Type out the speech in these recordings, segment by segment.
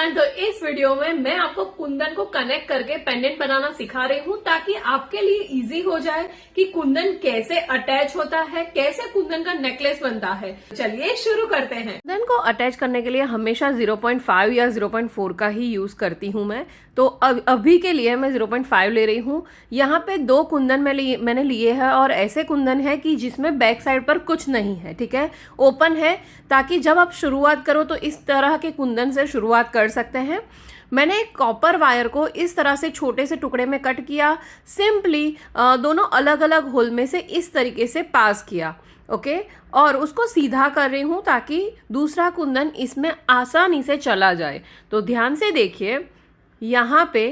Everyone, तो इस video में मैं आपको कुंदन को कनेक्ट करके पेंडेंट बनाना सिखा रही हूँ ताकि आपके लिए इजी हो जाए कि कुंदन कैसे अटैच होता है, कैसे कुंदन का नेकलेस बनता है। चलिए शुरू करते हैं। कुंदन को अटैच करने के लिए हमेशा 0.5 या 0.4 का ही यूज करती हूँ मैं, तो अभी के लिए मैं 0.5 ले रही हूँ। यहाँ पे 2 कुंदन मैंने लिए हैं और ऐसे कुंदन है कि जिसमें बैक साइड पर कुछ नहीं है, ठीक है, ओपन है, ताकि जब आप शुरुआत करो तो इस तरह के कुंदन से शुरुआत कर सकते हैं। मैंने कॉपर वायर को इस तरह से छोटे से टुकड़े में कट किया, सिंपली दोनों अलग अलग होल में से इस तरीके से पास किया, ओके, और उसको सीधा कर रही हूँ ताकि दूसरा कुंदन इसमें आसानी से चला जाए। तो ध्यान से देखिए, यहाँ पे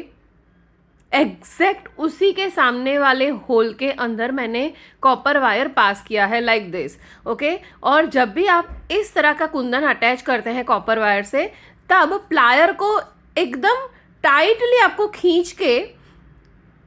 एग्जैक्ट उसी के सामने वाले होल के अंदर मैंने कॉपर वायर पास किया है, लाइक दिस, ओके। और जब भी आप इस तरह का कुंदन अटैच करते हैं कॉपर वायर से, तब प्लायर को एकदम टाइटली आपको खींच के,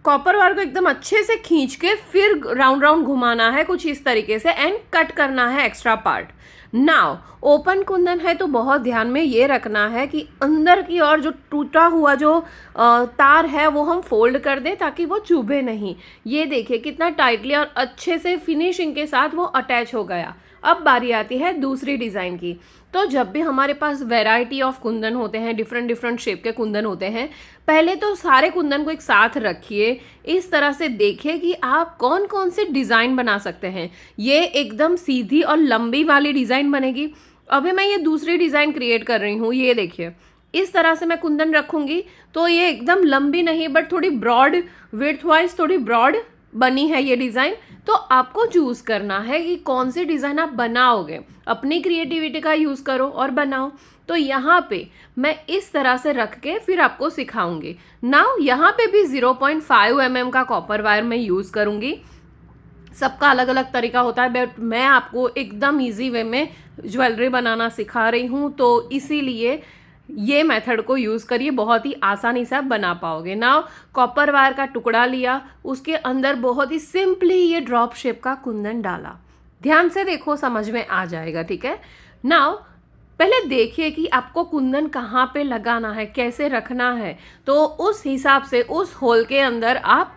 कॉपर वायर को एकदम अच्छे से खींच के फिर राउंड राउंड घुमाना है कुछ इस तरीके से, एंड कट करना है extra part. Now open Kundan है तो बहुत ध्यान में ये रखना है कि अंदर की ओर जो टूटा हुआ जो तार है वो हम फोल्ड कर दें ताकि वो चुभे नहीं। ये देखिए कितना टाइटली और अच्छे से फिनिशिंग के साथ वो अटैच हो गया। अब बारी आती है दूसरी डिज़ाइन की। तो जब भी हमारे पास वैरायटी ऑफ कुंदन होते हैं, डिफरेंट डिफरेंट शेप के कुंदन होते हैं, पहले तो सारे कुंदन को एक साथ रखिए, इस तरह से देखिए कि आप कौन कौन से डिज़ाइन बना सकते हैं। ये एकदम सीधी और लंबी वाली डिज़ाइन बनेगी। अभी मैं ये दूसरी डिज़ाइन क्रिएट कर रही हूँ। ये देखिए, इस तरह से मैं कुंदन रखूँगी तो ये एकदम लंबी नहीं बट थोड़ी ब्रॉड, विड्थ वाइज थोड़ी ब्रॉड बनी है ये डिज़ाइन। तो आपको चूज़ करना है कि कौन सी डिज़ाइन आप बनाओगे, अपनी क्रिएटिविटी का यूज़ करो और बनाओ। तो यहाँ पे मैं इस तरह से रख के फिर आपको सिखाऊंगी। नाउ यहाँ पे भी 0.5 mm का कॉपर वायर मैं यूज़ करूँगी। सबका अलग अलग तरीका होता है, बट मैं आपको एकदम ईजी वे में ज्वेलरी बनाना सिखा रही हूँ, तो इसीलिए ये मेथड को यूज़ करिए, बहुत ही आसानी से आप बना पाओगे। नाउ कॉपर वायर का टुकड़ा लिया, उसके अंदर बहुत ही सिंपली ये ड्रॉप शेप का कुंदन डाला। ध्यान से देखो, समझ में आ जाएगा, ठीक है। नाउ पहले देखिए कि आपको कुंदन कहाँ पे लगाना है, कैसे रखना है, तो उस हिसाब से उस होल के अंदर आप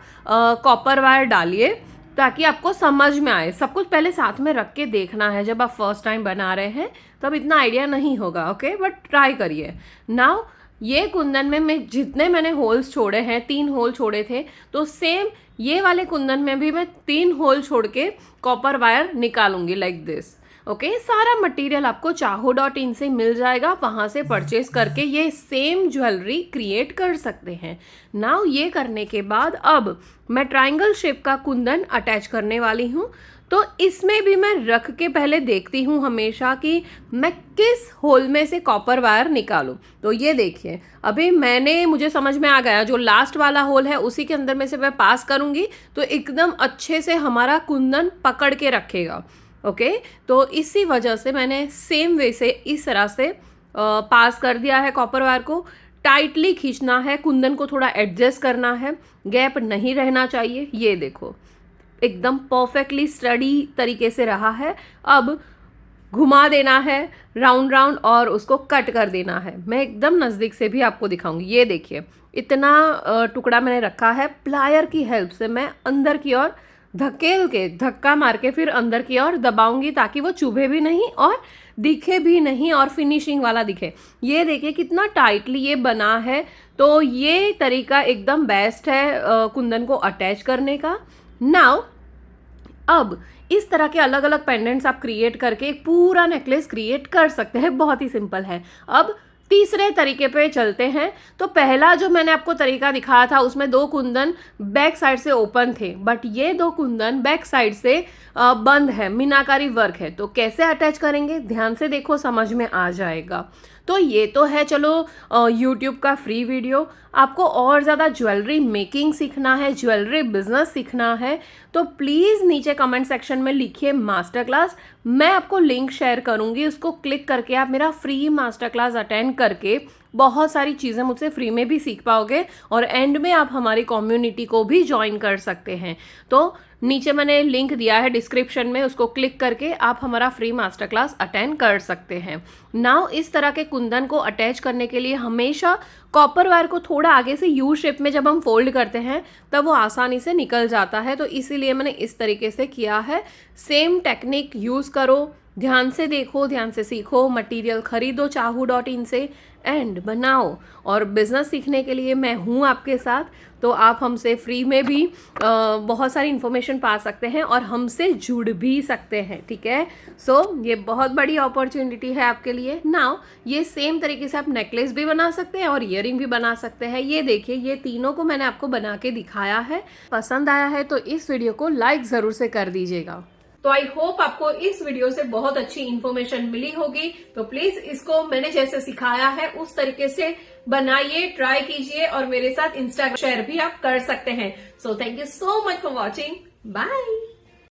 कॉपर वायर डालिए ताकि आपको समझ में आए। सब कुछ पहले साथ में रख के देखना है। जब आप फर्स्ट टाइम बना रहे हैं तब इतना आइडिया नहीं होगा, ओके, बट ट्राई करिए। नाउ ये कुंदन में मैं जितने मैंने होल्स छोड़े हैं, 3 होल छोड़े थे, तो सेम ये वाले कुंदन में भी मैं 3 होल छोड़ के कॉपर वायर निकालूंगी, लाइक दिस, ओके। सारा मटेरियल आपको चाहो.in से मिल जाएगा, वहाँ से परचेज करके ये सेम ज्वेलरी क्रिएट कर सकते हैं। नाउ ये करने के बाद अब मैं ट्रायंगल शेप का कुंदन अटैच करने वाली हूँ। तो इसमें भी मैं रख के पहले देखती हूँ हमेशा कि मैं किस होल में से कॉपर वायर निकालूं। तो ये देखिए, अभी मुझे समझ में आ गया, जो लास्ट वाला होल है उसी के अंदर में से मैं पास करूँगी तो एकदम अच्छे से हमारा कुंदन पकड़ के रखेगा, ओके। तो इसी वजह से मैंने सेम वे से इस तरह से पास कर दिया है कॉपर वायर को। टाइटली खींचना है, कुंदन को थोड़ा एडजस्ट करना है, गैप नहीं रहना चाहिए। ये देखो, एकदम परफेक्टली स्टडी तरीके से रहा है। अब घुमा देना है राउंड राउंड और उसको कट कर देना है। मैं एकदम नज़दीक से भी आपको दिखाऊंगी। ये देखिए, इतना टुकड़ा मैंने रखा है। प्लायर की हेल्प से मैं अंदर की ओर धक्का मार के फिर अंदर की ओर दबाऊंगी ताकि वो चुभे भी नहीं और दिखे भी नहीं और फिनिशिंग वाला दिखे। ये देखिए कितना टाइटली ये बना है। तो ये तरीका एकदम बेस्ट है कुंदन को अटैच करने का। नाउ अब इस तरह के अलग अलग पेंडेंट्स आप क्रिएट करके एक पूरा नेकलेस क्रिएट कर सकते हैं, बहुत ही सिंपल है। अब तीसरे तरीके पे चलते हैं। तो पहला जो मैंने आपको तरीका दिखाया था उसमें 2 कुंदन बैक साइड से ओपन थे, बट ये 2 कुंदन बैक साइड से बंद है, मीनाकारी वर्क है। तो कैसे अटैच करेंगे, ध्यान से देखो, समझ में आ जाएगा। तो ये तो है चलो YouTube का फ्री वीडियो। आपको और ज़्यादा ज्वेलरी मेकिंग सीखना है, ज्वेलरी बिजनेस सीखना है, तो प्लीज़ नीचे कमेंट सेक्शन में लिखिए मास्टर क्लास। मैं आपको लिंक शेयर करूँगी, उसको क्लिक करके आप मेरा फ्री मास्टर क्लास अटेंड करके बहुत सारी चीजें मुझसे फ्री में भी सीख पाओगे और एंड में आप हमारी कम्युनिटी को भी ज्वाइन कर सकते हैं। तो नीचे मैंने लिंक दिया है डिस्क्रिप्शन में, उसको क्लिक करके आप हमारा फ्री मास्टर क्लास अटेंड कर सकते हैं। नाउ इस तरह के कुंदन को अटैच करने के लिए हमेशा कॉपर वायर को थोड़ा आगे से यू शेप में जब हम फोल्ड करते हैं तब वो आसानी से निकल जाता है, तो इसीलिए मैंने इस तरीके से किया है। सेम टेक्निक यूज करो, ध्यान से देखो, ध्यान से सीखो, मटेरियल खरीदो चाहू.in से एंड बनाओ। और बिजनेस सीखने के लिए मैं हूँ आपके साथ, तो आप हमसे फ्री में भी बहुत सारी इन्फॉर्मेशन पा सकते हैं और हमसे जुड़ भी सकते हैं, ठीक है। सो ये बहुत बड़ी अपॉर्चुनिटी है आपके लिए। नाउ ये सेम तरीके से आप नेकलेस भी बना सकते हैं और ईयरिंग भी बना सकते हैं। ये देखिए, ये तीनों को मैंने आपको बना के दिखाया है। पसंद आया है तो इस वीडियो को लाइक जरूर से कर दीजिएगा। तो आई होप आपको इस वीडियो से बहुत अच्छी इन्फॉर्मेशन मिली होगी। तो प्लीज इसको मैंने जैसे सिखाया है उस तरीके से बनाइए, ट्राई कीजिए और मेरे साथ इंस्टाग्राम शेयर भी आप कर सकते हैं। So thank you so much for watching. Bye.